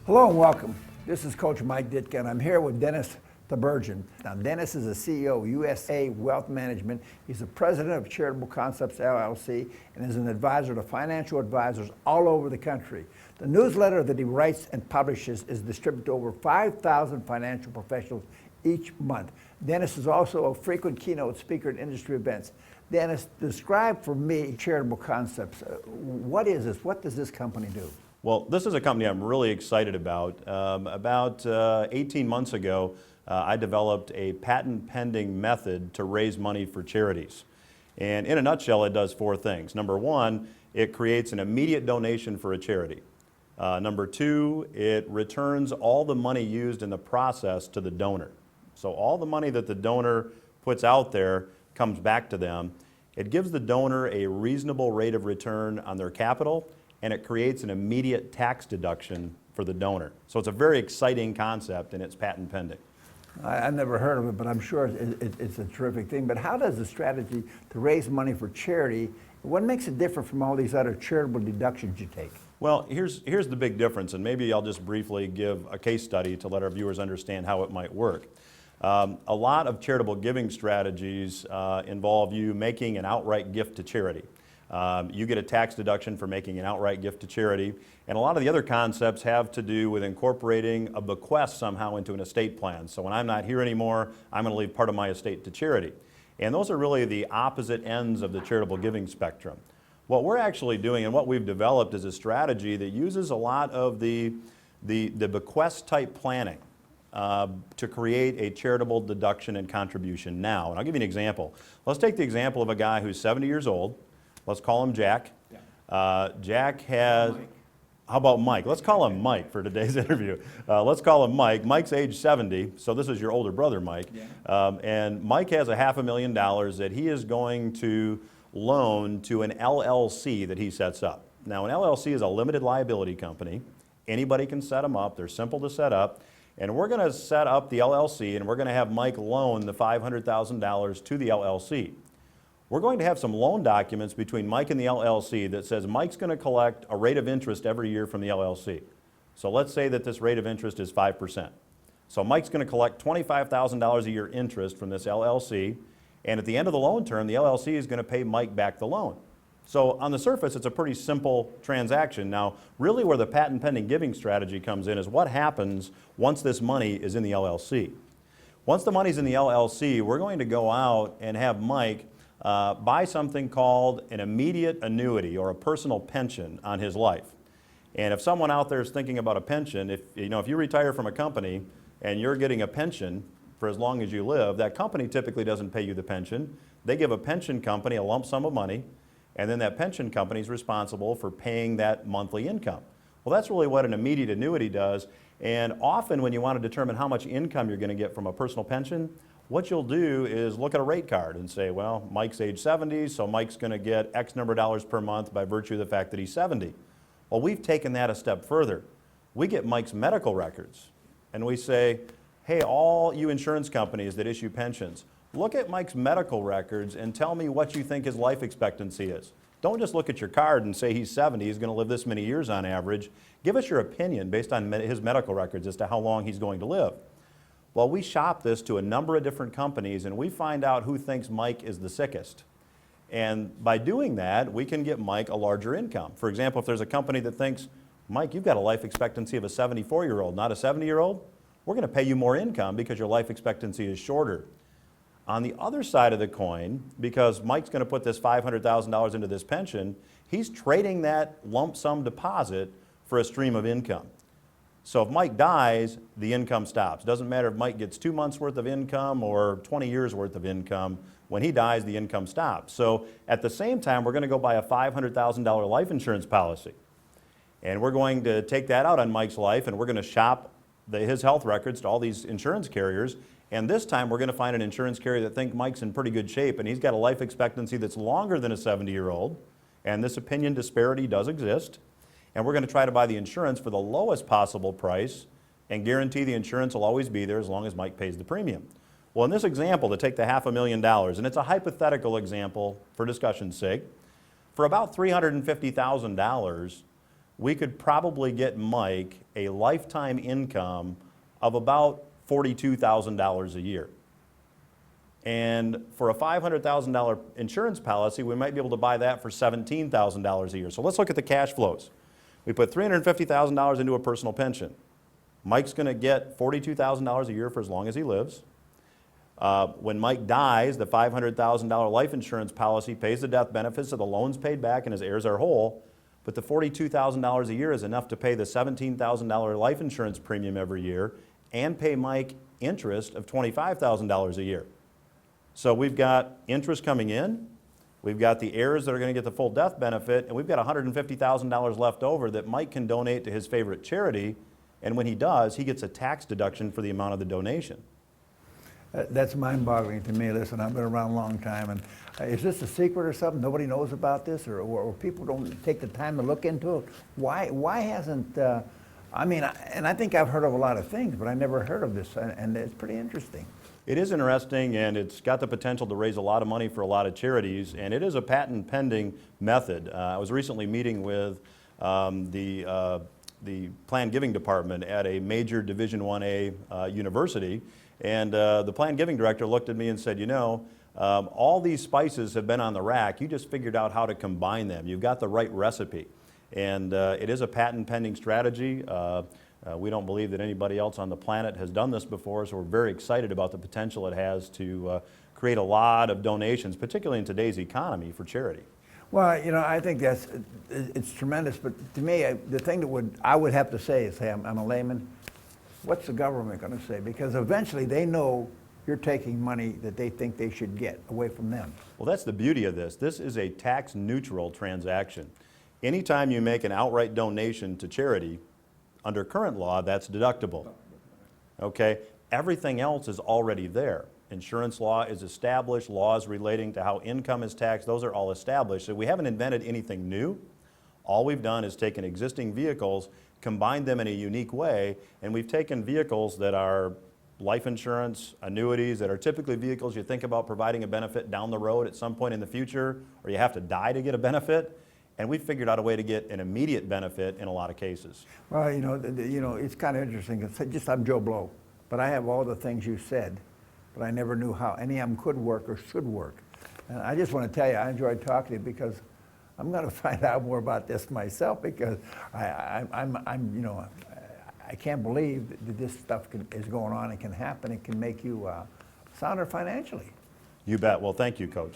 Hello and welcome. This is Coach Mike Ditka, and I'm here with Dennis Tubbergen. Now, Dennis is the CEO of USA Wealth Management. He's the president of Charitable Concepts LLC and is an advisor to financial advisors all over the country. The newsletter that he writes and publishes is distributed to over 5,000 financial professionals each month. Dennis is also a frequent keynote speaker at industry events. Dennis, describe for me Charitable Concepts. What is this? What does this company do? Well, this is a company I'm really excited about. About 18 months ago, I developed a patent-pending method to raise money for charities. And in a nutshell, it does four things. Number one, it creates an immediate donation for a charity. Number two, it returns all the money used in the process to the donor. So all the money that the donor puts out there comes back to them. It gives the donor a reasonable rate of return on their capital, and it creates an immediate tax deduction for the donor. So it's a very exciting concept, and it's patent pending. I've never heard of it, but I'm sure it's a terrific thing. But how does the strategy to raise money for charity, what makes it different from all these other charitable deductions you take? Well, here's the big difference, and maybe I'll just briefly give a case study to let our viewers understand how it might work. A lot of charitable giving strategies involve you making an outright gift to charity. You get a tax deduction for making an outright gift to charity, and a lot of the other concepts have to do with incorporating a bequest somehow into an estate plan. So when I'm not here anymore, I'm going to leave part of my estate to charity. And those are really the opposite ends of the charitable giving spectrum. What we're actually doing and what we've developed is a strategy that uses a lot of the bequest type planning to create a charitable deduction and contribution now. And I'll give you an example. Let's take the example of a guy who's 70 years old. Let's call him Jack. Jack has, how about Mike? Let's call him Mike for today's interview. Let's call him Mike. Mike's age 70, so this is your older brother, Mike. And Mike has $500,000 that he is going to loan to an LLC that he sets up. Now, an LLC is a limited liability company. Anybody can set them up. They're simple to set up. And we're going to set up the LLC, and we're going to have Mike loan the $500,000 to the LLC. We're going to have some loan documents between Mike and the LLC that says Mike's going to collect a rate of interest every year from the LLC. So let's say that this rate of interest is 5%. So Mike's going to collect $25,000 a year interest from this LLC, and at the end of the loan term, the LLC is going to pay Mike back the loan. So on the surface, it's a pretty simple transaction. Now, really where the patent pending giving strategy comes in is what happens once this money is in the LLC. Once the money's in the LLC, we're going to go out and have Mike buy something called an immediate annuity or a personal pension on his life. And if someone out there is thinking about a pension, if you retire from a company and you're getting a pension for as long as you live, that company typically doesn't pay you the pension. They give a pension company a lump sum of money, and then that pension company is responsible for paying that monthly income. Well, that's really what an immediate annuity does. And often when you want to determine how much income you're going to get from a personal pension, what you'll do is look at a rate card and say, well, Mike's age 70, so Mike's going to get X number of dollars per month by virtue of the fact that he's 70. Well, we've taken that a step further. We get Mike's medical records, and we say, hey, all you insurance companies that issue pensions, look at Mike's medical records and tell me what you think his life expectancy is. Don't just look at your card and say he's 70, he's going to live this many years on average. Give us your opinion based on his medical records as to how long he's going to live. Well, we shop this to a number of different companies, and we find out who thinks Mike is the sickest. And by doing that, we can get Mike a larger income. For example, if there's a company that thinks, Mike, you've got a life expectancy of a 74-year-old, not a 70-year-old, we're going to pay you more income because your life expectancy is shorter. On the other side of the coin, because Mike's going to put this $500,000 into this pension, he's trading that lump sum deposit for a stream of income. So if Mike dies, the income stops. Doesn't matter if Mike gets 2 months worth of income or 20 years worth of income. When he dies, the income stops. So at the same time, we're going to go buy a $500,000 life insurance policy. And we're going to take that out on Mike's life, and we're going to shop his health records to all these insurance carriers. And this time, we're going to find an insurance carrier that thinks Mike's in pretty good shape, and he's got a life expectancy that's longer than a 70-year-old. And this opinion disparity does exist. And we're going to try to buy the insurance for the lowest possible price and guarantee the insurance will always be there as long as Mike pays the premium. Well, in this example, to take the $500,000, and it's a hypothetical example for discussion's sake, for about $350,000, we could probably get Mike a lifetime income of about $42,000 a year. And for a $500,000 insurance policy, we might be able to buy that for $17,000 a year. So let's look at the cash flows. We put $350,000 into a personal pension. Mike's going to get $42,000 a year for as long as he lives. When Mike dies, the $500,000 life insurance policy pays the death benefits, so the loan's paid back and his heirs are whole. But the $42,000 a year is enough to pay the $17,000 life insurance premium every year and pay Mike interest of $25,000 a year. So we've got interest coming in, we've got the heirs that are going to get the full death benefit, and we've got $150,000 left over that Mike can donate to his favorite charity, and when he does, he gets a tax deduction for the amount of the donation. That's mind-boggling to me. Listen, I've been around a long time, and is this a secret or something? Nobody knows about this, or people don't take the time to look into it? Why hasn't, I mean, and I think I've heard of a lot of things, but I never heard of this, and it's pretty interesting. It is interesting, and it's got the potential to raise a lot of money for a lot of charities, and it is a patent-pending method. I was recently meeting with the Planned Giving Department at a major Division 1A university, and the Planned Giving Director looked at me and said, you know, all these spices have been on the rack, you just figured out how to combine them. You've got the right recipe. And it is a patent-pending strategy. We don't believe that anybody else on the planet has done this before, so we're very excited about the potential it has to create a lot of donations, particularly in today's economy, for charity. Well, you know, I think it's tremendous, but to me, the thing that I would have to say is, hey, I'm a layman, what's the government going to say? Because eventually they know you're taking money that they think they should get away from them. Well, that's the beauty of this. This is a tax-neutral transaction. Anytime you make an outright donation to charity, under current law, that's deductible. Okay? Everything else is already there. Insurance law is established, laws relating to how income is taxed, those are all established. So we haven't invented anything new. All we've done is taken existing vehicles, combined them in a unique way, and we've taken vehicles that are life insurance, annuities, that are typically vehicles you think about providing a benefit down the road at some point in the future, or you have to die to get a benefit. And we've figured out a way to get an immediate benefit in a lot of cases. Well, you know, it's kind of interesting. It's just I'm Joe Blow, but I have all the things you said, but I never knew how any of them could work or should work. And I just want to tell you, I enjoyed talking to you because I'm going to find out more about this myself, because I'm you know, I can't believe that this stuff is going on and can happen. It can make you sounder financially. You bet. Well, thank you, Coach.